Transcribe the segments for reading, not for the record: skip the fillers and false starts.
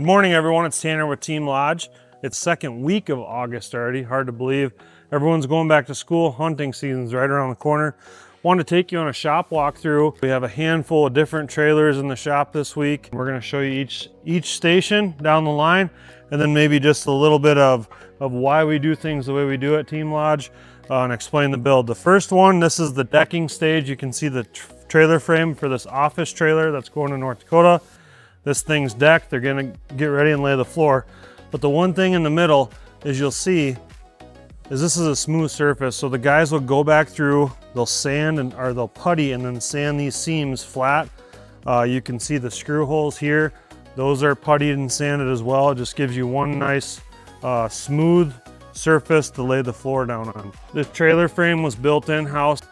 morning, everyone. It's Tanner with Team Lodge. It's second week of August already. Hard to believe. Everyone's going back to school. Hunting season's right around the corner. Wanted to take you on a shop walkthrough. We have a handful of different trailers in the shop this week. We're going to show you each station down the line, and then maybe just a little bit of why we do things the way we do at Team Lodge, and explain the build. The first one, this is the decking stage. You can see the trailer frame for this office trailer that's going to North Dakota. This thing's decked. They're gonna get ready and lay the floor. But the one thing in the middle is you'll see is this is a smooth surface. So the guys will go back through, they'll sand or they'll putty and then sand these seams flat. You can see the screw holes here. Those are puttied and sanded as well. It just gives you one nice smooth surface to lay the floor down on. The trailer frame was built in-house.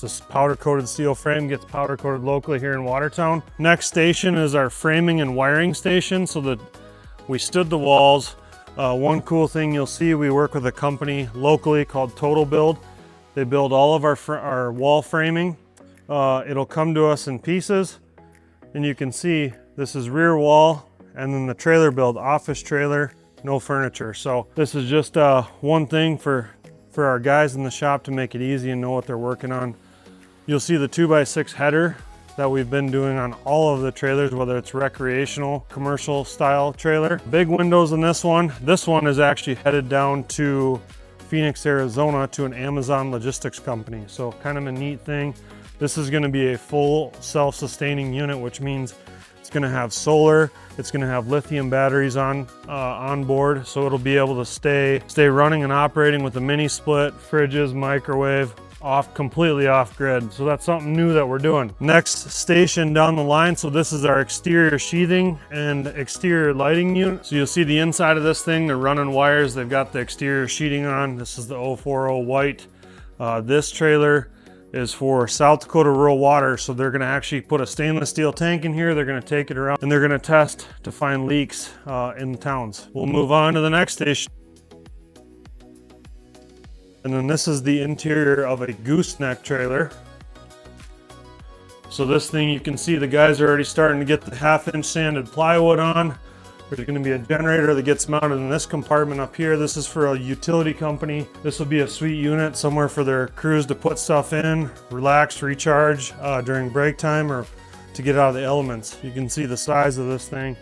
It's a powder coated steel frame, gets powder coated locally here in Watertown. Next station is our framing and wiring station. So that we stood the walls. One cool thing you'll see, we work with a company locally called Total Build. They build all of our wall framing. It'll come to us in pieces, and you can see this is rear wall, and then the trailer build, office trailer, no furniture. So this is just one thing for our guys in the shop to make it easy and know what they're working on. You'll see the 2x6 header that we've been doing on all of the trailers, whether it's recreational, commercial style trailer. Big windows in this one. This one is actually headed down to Phoenix, Arizona to an Amazon logistics company. So kind of a neat thing. This is gonna be a full self-sustaining unit, which means it's gonna have solar, it's gonna have lithium batteries on board, so it'll be able to stay running and operating with a mini split, fridges, microwave, completely off grid. So that's something new that we're doing. Next station down the line, so this is our exterior sheathing and exterior lighting unit. So you'll see the inside of this thing, they're running wires, they've got the exterior sheeting on. This is the 040 white. This trailer is for South Dakota Rural Water, so they're going to actually put a stainless steel tank in here. They're going to take it around and they're going to test to find leaks in the towns. We'll move on to the next station. And then this is the interior of a gooseneck trailer. So this thing, you can see the guys are already starting to get the 1/2-inch sanded plywood on. There's going to be a generator that gets mounted in this compartment up here. This is for a utility company. This will be a sweet unit, somewhere for their crews to put stuff in, relax, recharge during break time or to get out of the elements. You can see the size of this thing,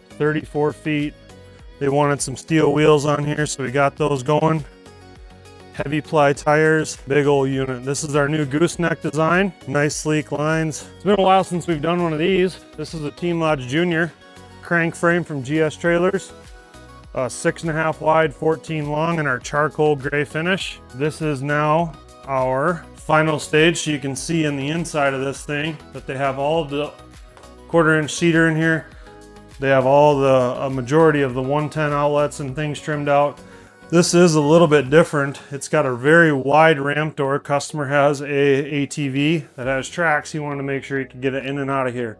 34 feet. They wanted some steel wheels on here, so we got those going. Heavy ply tires, big old unit. This is our new gooseneck design. Nice sleek lines. It's been a while since we've done one of these. This is a Team Lodge Junior crank frame from GS Trailers. 6.5 wide, 14 long, and our charcoal gray finish. This is now our final stage. So you can see in the inside of this thing that they have all of the 1/4-inch cedar in here. They have all a majority of the 110 outlets and things trimmed out. This is a little bit different. It's got a very wide ramp door. Customer has a ATV that has tracks. He wanted to make sure he could get it in and out of here.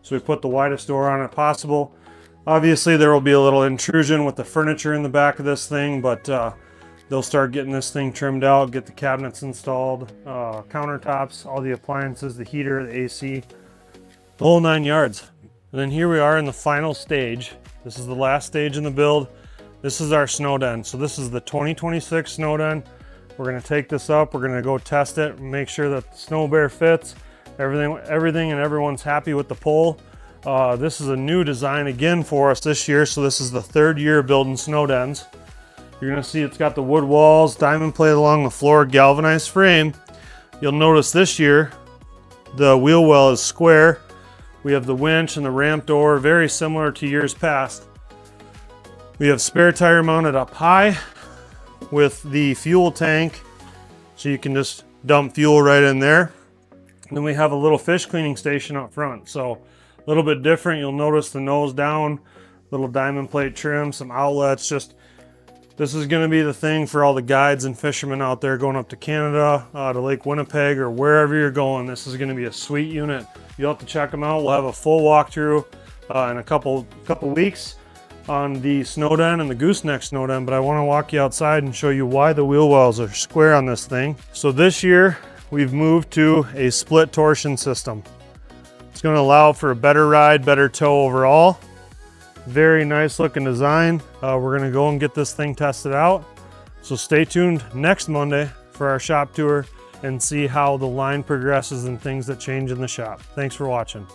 So we put the widest door on it possible. Obviously there will be a little intrusion with the furniture in the back of this thing, but they'll start getting this thing trimmed out, get the cabinets installed, countertops, all the appliances, the heater, the AC, the whole 9 yards. And then here we are in the final stage. This is the last stage in the build. This is our snow den. So this is the 2026 snow den. We're gonna take this up, we're gonna go test it, make sure that the snow bear fits, everything and everyone's happy with the pole. This is a new design again for us this year. So this is the 3rd year building snow dens. You're gonna see it's got the wood walls, diamond plate along the floor, galvanized frame. You'll notice this year, the wheel well is square. We have the winch and the ramp door, very similar to years past. We have spare tire mounted up high with the fuel tank, so you can just dump fuel right in there. And then we have a little fish cleaning station up front. So a little bit different. You'll notice the nose down, little diamond plate trim, some outlets. Just this is going to be the thing for all the guides and fishermen out there going up to Canada, to Lake Winnipeg, or wherever you're going. This is going to be a sweet unit. You'll have to check them out. We'll have a full walkthrough in a couple weeks on the snow den and the gooseneck snow den, but I want to walk you outside and show you why the wheel wells are square on this thing. So this year we've moved to a split torsion system. It's going to allow for a better ride, better tow overall. Very nice looking design. We're gonna go and get this thing tested out. So stay tuned next Monday for our shop tour and see how the line progresses and things that change in the shop. Thanks for watching.